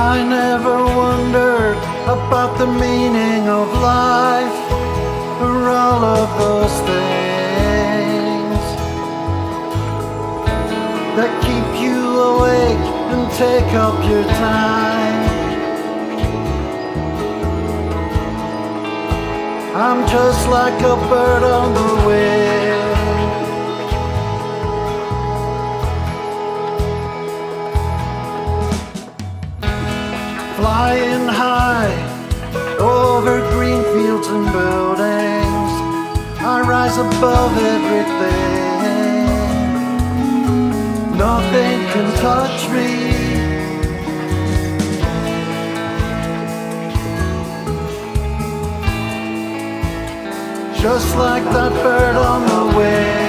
I never wondered about the meaning of life, or all of those things that keep you awake and take up your time. I'm just like a bird on the wing, flying high over green fields and buildings. I rise above everything. Nothing can touch me. Just like that bird on the wing.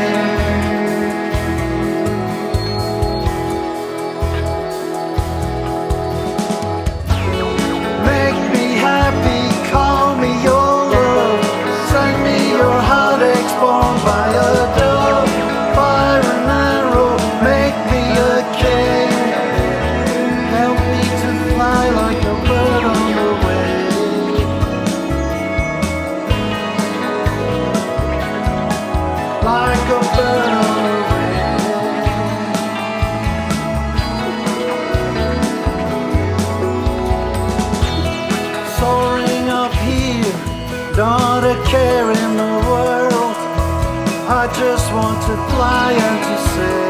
Make me happy, call me your love. Send me your heartaches born by a dove. Fire an arrow, make me a king. Help me to fly like a bird on the wing. Like a bird on the wing. Soaring up here, not a care in the world. I just want to fly and to sail.